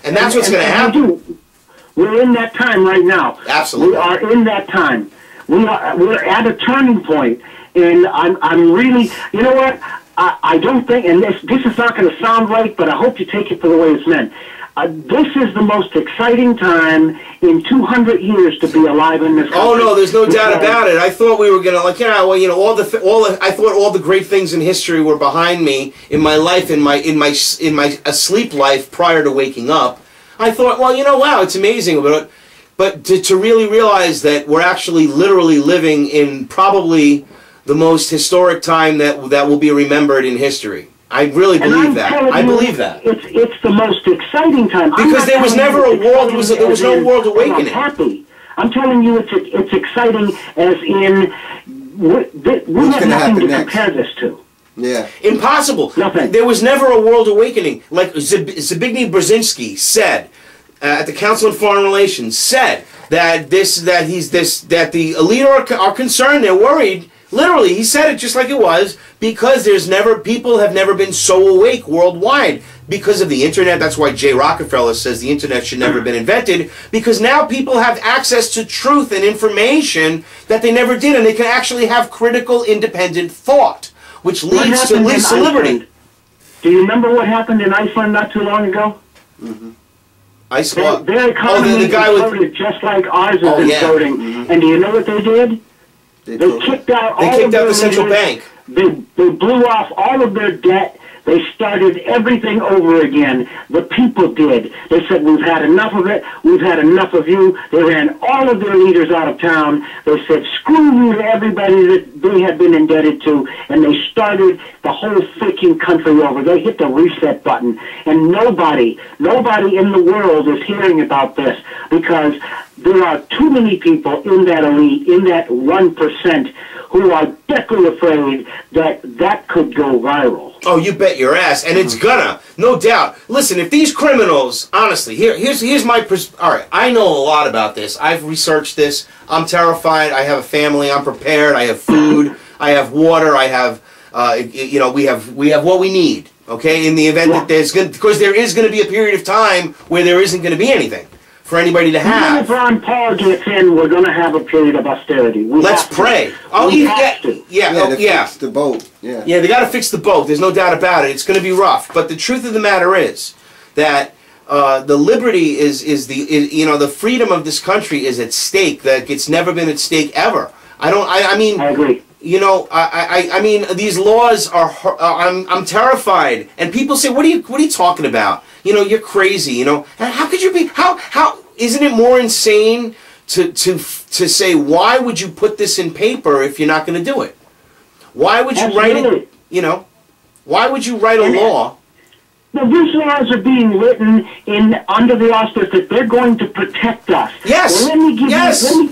And that's what's going to happen. We're in that time right now. Absolutely. We are in that time. We're at a turning point, and I'm really, you know what? I don't think, and this is not going to sound right, but I hope you take it for the way it's meant. This is the most exciting time in 200 years to be alive in this country. Oh no, there's no doubt about it. I thought we were gonna I thought all the great things in history were behind me in my life, in my asleep life prior to waking up. I thought, well, wow, it's amazing, but to really realize that we're actually literally living in probably the most historic time that will be remembered in history. I really believe that. I believe that. It's the most exciting time. Because there was never a world. There was no world awakening. I'm happy. I'm telling you, it's exciting as in we have nothing to compare this to. Yeah. Impossible. Nothing. There was never a world awakening. Like Zbigniew Brzezinski said at the Council on Foreign Relations, said that the elite are concerned. They're worried. Literally, he said it just like it was, because people have never been so awake worldwide because of the internet. That's why Jay Rockefeller says the internet should never have been invented, because now people have access to truth and information that they never did, and they can actually have critical, independent thought, which leads to liberty. Do you remember what happened in Iceland not too long ago? Mm-hmm. Their economy exploded just like ours is exploding. Mm-hmm. And do you know what they did? They kicked out the central bank. They blew off all of their debt. They started everything over again. The people did. They said, we've had enough of it. We've had enough of you. They ran all of their leaders out of town. They said, screw you to everybody that they had been indebted to. And they started the whole freaking country over. They hit the reset button. And nobody in the world is hearing about this, because there are too many people in that elite, in that 1%, who are deathly afraid that could go viral. Oh, you bet your ass, and it's gonna, no doubt. Listen, if these criminals, honestly, here's my all right. I know a lot about this. I've researched this. I'm terrified. I have a family. I'm prepared. I have food. I have water. I have, we have what we need. Okay, in the event that because there is going to be a period of time where there isn't going to be anything for anybody to have. Even if Ron Paul gets in, we're going to have a period of austerity. Let's pray. Oh, fix the boat. Yeah, they got to fix the boat. There's no doubt about it. It's going to be rough. But the truth of the matter is that the liberty the freedom of this country is at stake. That it's never been at stake ever. I mean. I agree. I mean, these laws are. I'm terrified, and people say, "What are you talking about? You're crazy. How could you be? How isn't it more insane to say, why would you put this in paper if you're not going to do it? Why would you write it? Why would you write a law? Well, these laws are being written under the auspice that they're going to protect us. Yes. Well, let me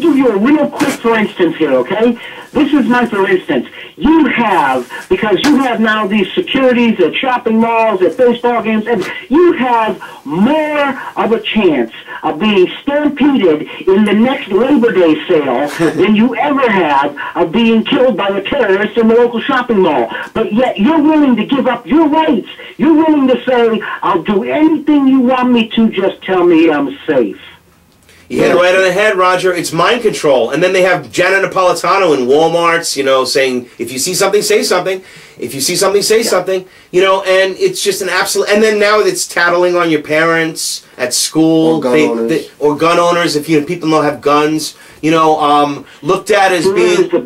give you a real quick for instance here, okay? This is my for instance. Because you have now these securities at shopping malls, at baseball games, and you have more of a chance of being stampeded in the next Labor Day sale than you ever have of being killed by a terrorist in the local shopping mall. But yet you're willing to give up your rights. You're willing to say, I'll do anything you want me to, just tell me I'm safe. You hit it right on the head, Roger. It's mind control. And then they have Gianna Napolitano in Walmarts, saying, if you see something, say something. If you see something, say something. And it's just an absolute... And then now it's tattling on your parents at school. Or gun owners, if people don't have guns. Looked at as being... Fear is the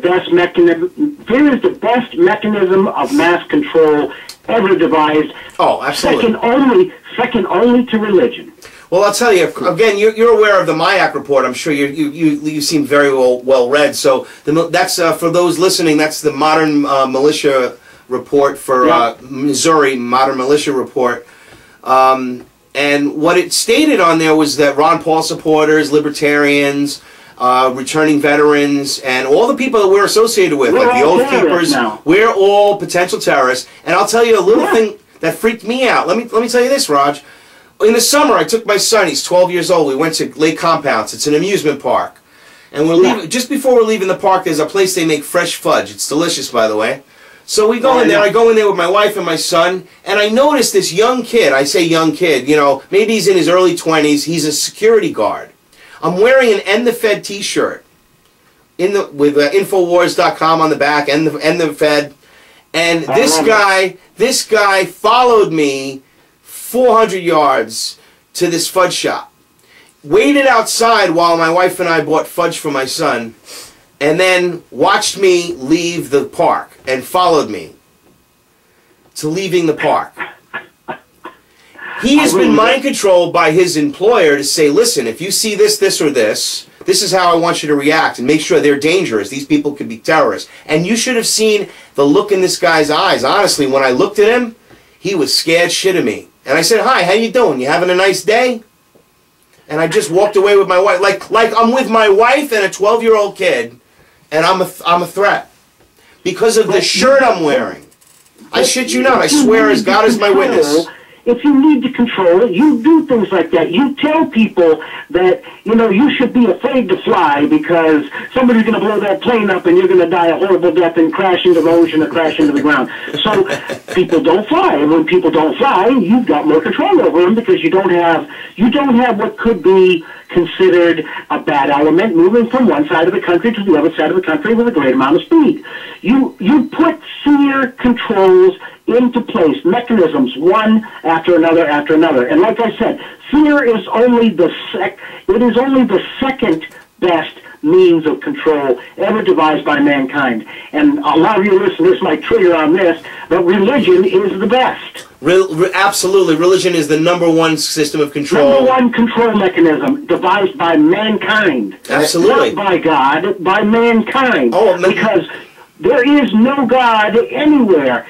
best mechanism of mass control ever devised. Oh, absolutely. Second only to religion. Well, I'll tell you, again, you're aware of the MIAC report. I'm sure you seem very well read. So that's for those listening, that's the Modern Militia Report for Missouri, Modern Militia Report. And what it stated on there was that Ron Paul supporters, libertarians, returning veterans, and all the people that we're associated with, like the Oath Keepers, we're all potential terrorists. And I'll tell you a little thing that freaked me out. Let me tell you this, Raj. In the summer, I took my son. He's 12 years old. We went to Lake Compounce. It's an amusement park. And we're leaving. Just before we're leaving the park, there's a place they make fresh fudge. It's delicious, by the way. So we go in there, I go in there with my wife and my son, and I notice this young kid, I say young kid, you know, maybe he's in his early 20s, he's a security guard. I'm wearing an End the Fed t-shirt with Infowars.com on the back, End the Fed, and this guy followed me 400 yards to this fudge shop, waited outside while my wife and I bought fudge for my son, and then watched me leave the park and followed me to leaving the park. He has been mind controlled by his employer to say, listen, if you see this, this, or this, this is how I want you to react, and make sure they're dangerous. These people could be terrorists. And you should have seen the look in this guy's eyes. Honestly, when I looked at him, he was scared shit of me. And I said, hi, how you doing? You having a nice day? And I just walked away with my wife. Like I'm with my wife and a 12-year-old kid, and I'm a threat. Because of the shirt I'm wearing. I shit you not. I swear as God is my witness. If you need to control it, you do things like that. You tell people that, you know, you should be afraid to fly because somebody's going to blow that plane up and you're going to die a horrible death and crash into the ocean or crash into the ground. So people don't fly. And when people don't fly, you've got more control over them because you don't have what could be considered a bad element moving from one side of the country to the other side of the country with a great amount of speed. You put fear controls into place, mechanisms, one after another after another. And like I said, fear is only the second best means of control ever devised by mankind. And a lot of you listeners might trigger on this, but religion is the best. Absolutely. Religion is the #1 system of control. #1 control mechanism devised by mankind. Absolutely. Not by God, by mankind. Oh, because there is no God anywhere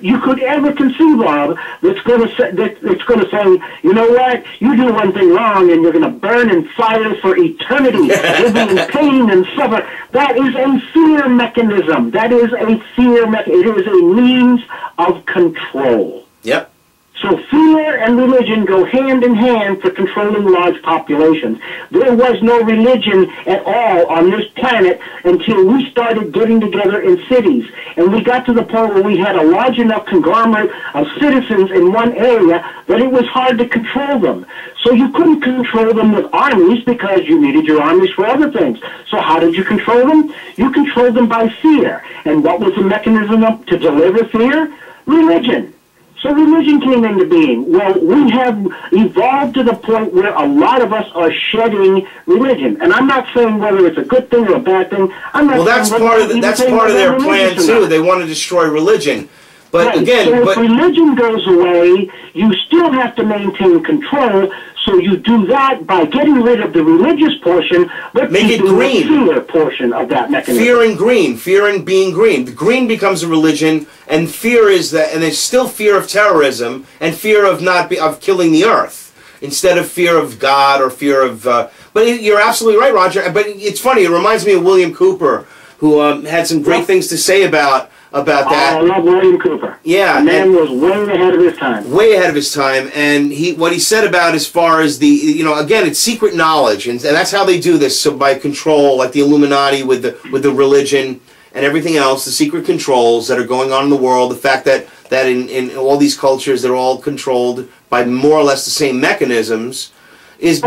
you could ever conceive of that's going to say, you know what, you do one thing wrong and you're going to burn in fire for eternity. You'll be in pain and suffer. That is a fear mechanism. It is a means of control. Yep. So fear and religion go hand in hand for controlling large populations. There was no religion at all on this planet until we started getting together in cities. And we got to the point where we had a large enough conglomerate of citizens in one area that it was hard to control them. So you couldn't control them with armies because you needed your armies for other things. So how did you control them? You controlled them by fear. And what was the mechanism to deliver fear? Religion. So religion came into being. Well, we have evolved to the point where a lot of us are shedding religion. And I'm not saying whether it's a good thing or a bad thing. That's part of their plan too. They want to destroy religion. But right. Again, so if religion goes away, you still have to maintain control. So you do that by getting rid of the religious portion, but make it green. The fear portion of that mechanism. Fear and green, fear and being green. The green becomes a religion, and fear is that, and there's still fear of terrorism and fear of of killing the earth instead of fear of God or fear of. But you're absolutely right, Roger. But it's funny. It reminds me of William Cooper, who had some great things to say about that. I love William Cooper. Yeah, the man was way ahead of his time. Way ahead of his time, and what he said about as far as the again, it's secret knowledge, and that's how they do this. So by control, like the Illuminati with the religion and everything else, the secret controls that are going on in the world, the fact that in all these cultures they're all controlled by more or less the same mechanisms, is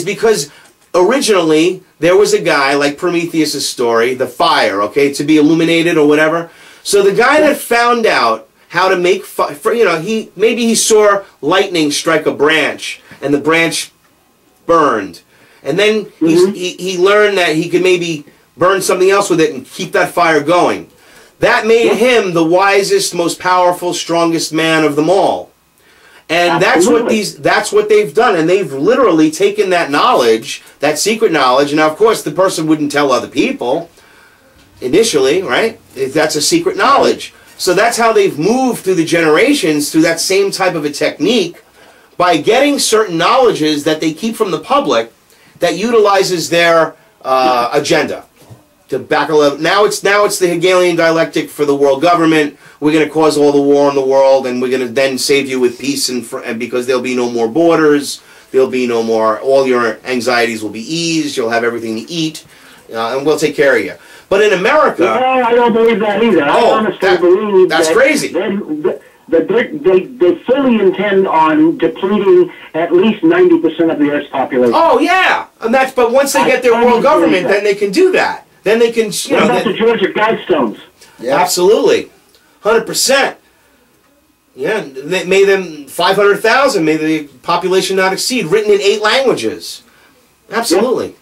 because originally there was a guy like Prometheus' story, the fire, okay, to be illuminated or whatever. So the guy that found out how to make fire, maybe he saw lightning strike a branch and the branch burned, and then he learned that he could maybe burn something else with it and keep that fire going. That made him the wisest, most powerful, strongest man of them all. And that's what they've done, and they've literally taken that knowledge, that secret knowledge, and now of course the person wouldn't tell other people initially, right? That's a secret knowledge. So that's how they've moved through the generations through that same type of a technique, by getting certain knowledges that they keep from the public that utilizes their agenda. To back up, now it's the Hegelian dialectic for the world government. We're going to cause all the war in the world, and we're going to then save you with peace and because there'll be no more borders, there'll be no more. All your anxieties will be eased. You'll have everything to eat, and we'll take care of you. But in America... Well, I don't believe that either. I honestly believe that's crazy. They fully intend on depleting at least 90% of the Earth's population. Oh, yeah. And but once they get their world government, then they can do that. Then they can, What about the Georgia Guidestones? Yeah. Absolutely. 100%. Yeah, may them 500,000, may the population not exceed, written in 8 languages. Absolutely. Yeah.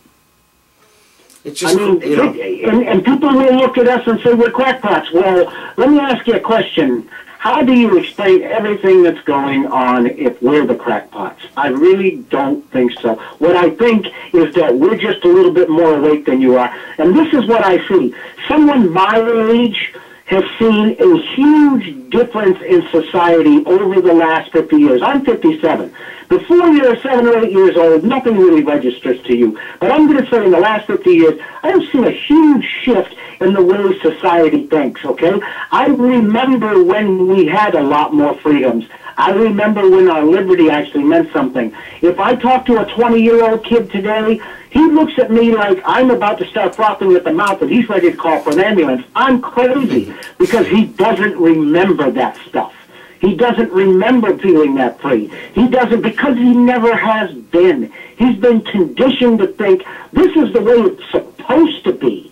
It's just, and people will look at us and say we're crackpots. Well, let me ask you a question. How do you explain everything that's going on if we're the crackpots? I really don't think so. What I think is that we're just a little bit more awake than you are. And this is what I see. Someone my age has seen a huge difference in society over the last 50 years. I'm 57. Before you're 7 or 8 years old, nothing really registers to you. But I'm going to say in the last 50 years, I've seen a huge shift in the way society thinks, okay? I remember when we had a lot more freedoms. I remember when our liberty actually meant something. If I talk to a 20-year-old kid today, he looks at me like I'm about to start frothing at the mouth and he's ready to call for an ambulance. I'm crazy because he doesn't remember that stuff. He doesn't remember feeling that free. He doesn't because he never has been. He's been conditioned to think this is the way it's supposed to be.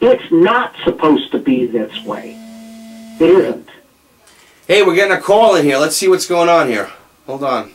It's not supposed to be this way. It isn't. Hey, we're getting a call in here. Let's see what's going on here. Hold on.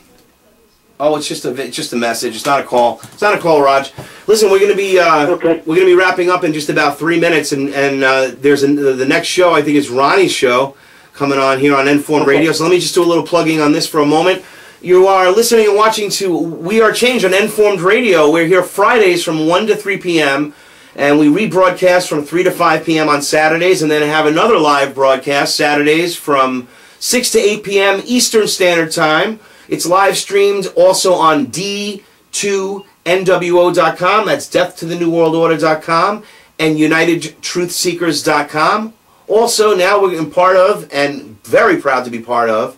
Oh, it's just a message. It's not a call. It's not a call, Raj. Listen, we're going to be we're going to be wrapping up in just about 3 minutes, and there's the next show. I think is Ronnie's show coming on here on Informed Radio. So let me just do a little plugging on this for a moment. You are listening and watching to We Are Change on Informed Radio. We're here Fridays from 1 to 3 p.m. and we rebroadcast from 3 to 5 p.m. on Saturdays, and then have another live broadcast Saturdays from 6 to 8 p.m. Eastern Standard Time. It's live streamed also on D2NWO.com. That's death-to-the-new-world-order.com and UnitedTruthSeekers.com. Also, now we're part of, and very proud to be part of,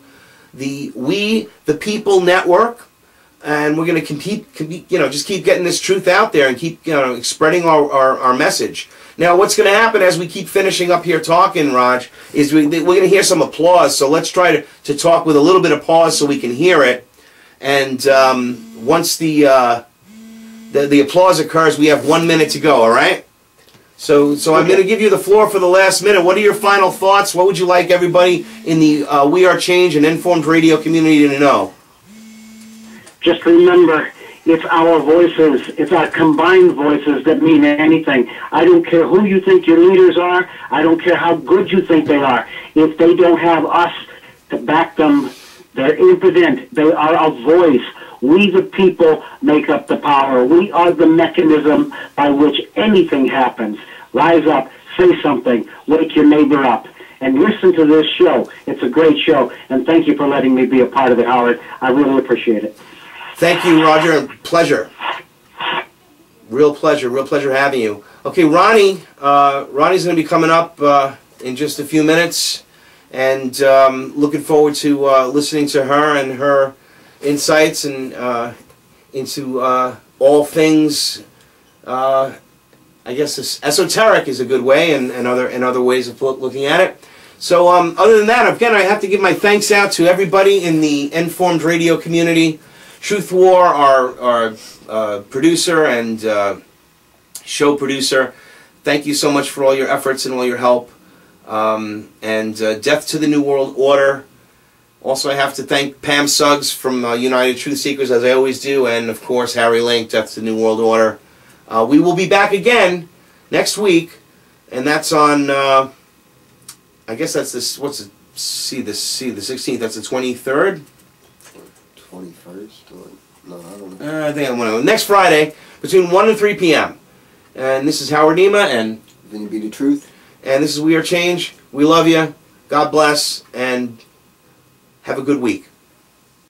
the We the People Network. And we're going to just keep getting this truth out there and keep spreading our message. Now, what's going to happen as we keep finishing up here talking, Raj, is we're going to hear some applause. So let's try to talk with a little bit of pause so we can hear it. And once the applause occurs, we have 1 minute to go. All right. So I'm going to give you the floor for the last minute. What are your final thoughts? What would you like everybody in the We Are Change and Informed Radio community to know? Just remember, it's our voices, it's our combined voices that mean anything. I don't care who you think your leaders are. I don't care how good you think they are. If they don't have us to back them, they're impotent. They are a voice. We the people make up the power. We are the mechanism by which anything happens. Rise up, say something, wake your neighbor up, and listen to this show. It's a great show, and thank you for letting me be a part of it, Howard. I really appreciate it. Thank you, Roger, and pleasure. Real pleasure having you. Okay, Ronnie's going to be coming up in just a few minutes, and looking forward to listening to her and her insights and into all things. I guess esoteric is a good way, and other ways of looking at it. So, other than that, again, I have to give my thanks out to everybody in the Informed Radio community. Truth War, our producer and show producer, thank you so much for all your efforts and all your help. And Death to the New World Order. Also, I have to thank Pam Suggs from United Truth Seekers, as I always do, and of course Harry Link, Death to the New World Order. We will be back again next week, and that's on. I guess that's this. What's it? The 16th. That's the 23rd. 21st? No, I don't know. I think I'm going to next Friday between 1 and 3 p.m. And this is Howard Nema and Vinny Bdatruth. And this is We Are Change. We love you. God bless, and have a good week.